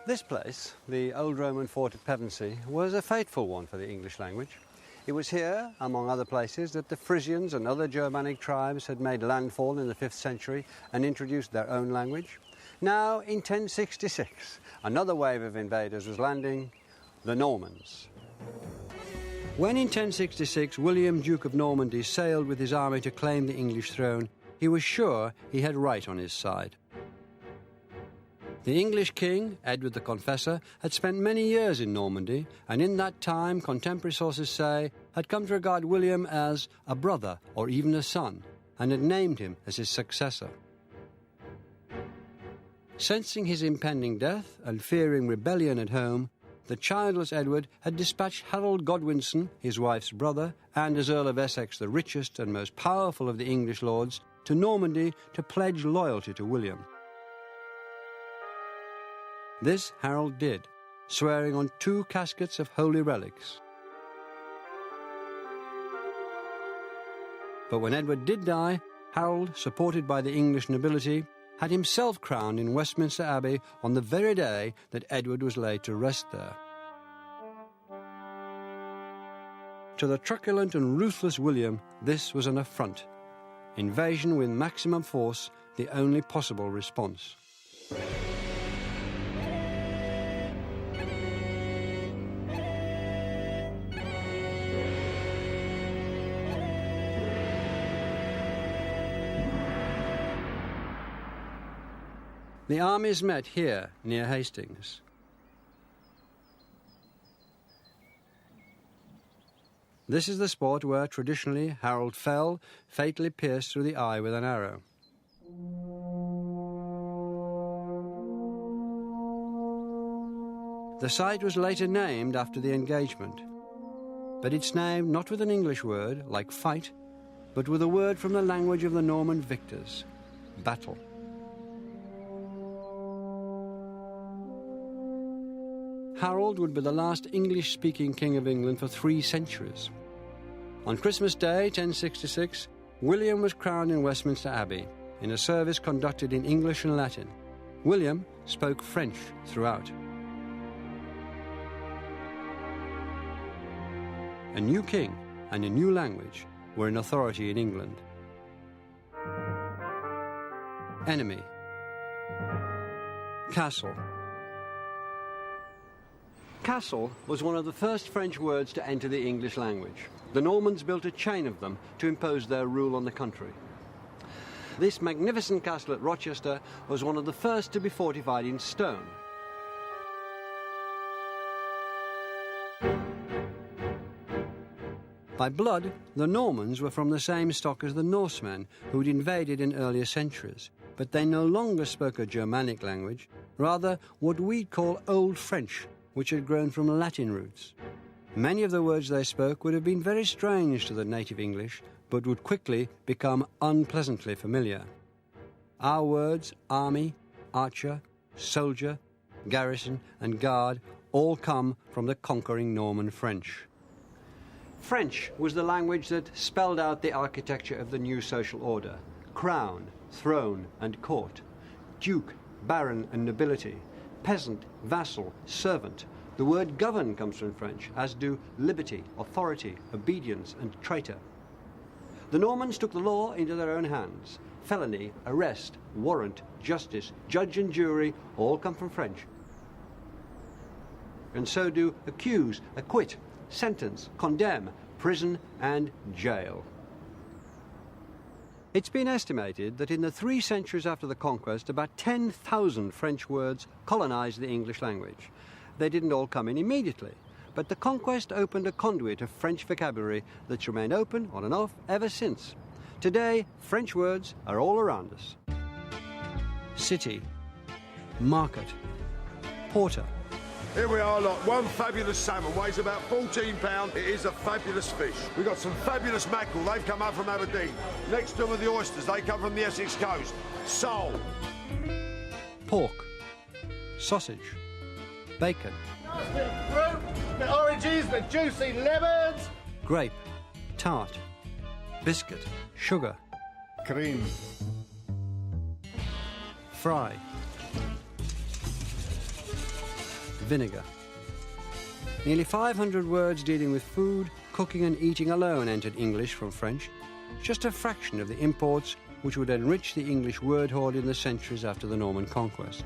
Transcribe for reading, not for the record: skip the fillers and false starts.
This place, the old Roman fort at Pevensey, was a fateful one for the English language. It was here, among other places, that the Frisians and other Germanic tribes had made landfall in the 5th century and introduced their own language. Now, in 1066, another wave of invaders was landing, the Normans. When in 1066 William, Duke of Normandy, sailed with his army to claim the English throne, he was sure he had right on his side. The English king, Edward the Confessor, had spent many years in Normandy, and in that time, contemporary sources say, had come to regard William as a brother or even a son, and had named him as his successor. Sensing his impending death and fearing rebellion at home, the childless Edward had dispatched Harold Godwinson, his wife's brother, and as Earl of Essex, the richest and most powerful of the English lords, to Normandy to pledge loyalty to William. This Harold did, swearing on 2 caskets of holy relics. But when Edward did die, Harold, supported by the English nobility, had himself crowned in Westminster Abbey on the very day that Edward was laid to rest there. To the truculent and ruthless William, this was an affront. Invasion with maximum force, the only possible response. The armies met here, near Hastings. This is the spot where, traditionally, Harold fell, fatally pierced through the eye with an arrow. The site was later named after the engagement, but it's named not with an English word, like fight, but with a word from the language of the Norman victors, battle. Harold would be the last English-speaking king of England for 3 centuries. On Christmas Day, 1066, William was crowned in Westminster Abbey, in a service conducted in English and Latin. William spoke French throughout. A new king and a new language were in authority in England. Enemy. Castle. Castle was one of the first French words to enter the English language. The Normans built a chain of them to impose their rule on the country. This magnificent castle at Rochester was one of the first to be fortified in stone. By blood, the Normans were from the same stock as the Norsemen who'd invaded in earlier centuries, but they no longer spoke a Germanic language, rather what we'd call Old French, which had grown from Latin roots. Many of the words they spoke would have been very strange to the native English, but would quickly become unpleasantly familiar. Our words, army, archer, soldier, garrison, and guard, all come from the conquering Norman French. French was the language that spelled out the architecture of the new social order: crown, throne, and court, duke, baron, and nobility, peasant, vassal, servant. The word govern comes from French, as do liberty, authority, obedience, and traitor. The Normans took the law into their own hands. Felony, arrest, warrant, justice, judge and jury all come from French. And so do accuse, acquit, sentence, condemn, prison, and jail. It's been estimated that in the 3 centuries after the conquest, about 10,000 French words colonized the English language. They didn't all come in immediately, but the conquest opened a conduit of French vocabulary that's remained open, on and off, ever since. Today, French words are all around us. City, market, porter. Here we are, look, one fabulous salmon, weighs about 14 pounds. It is a fabulous fish. We've got some fabulous mackerel, they've come up from Aberdeen. Next to them are the oysters, they come from the Essex coast. Sole. Pork, sausage, bacon. Nice bit of fruit, bit of oranges, bit juicy lemons. Grape, tart, biscuit, sugar. Cream. Fry. vinegar. Nearly 500 words dealing with food, cooking and eating alone entered English from French, just a fraction of the imports which would enrich the English word hoard in the centuries after the Norman conquest.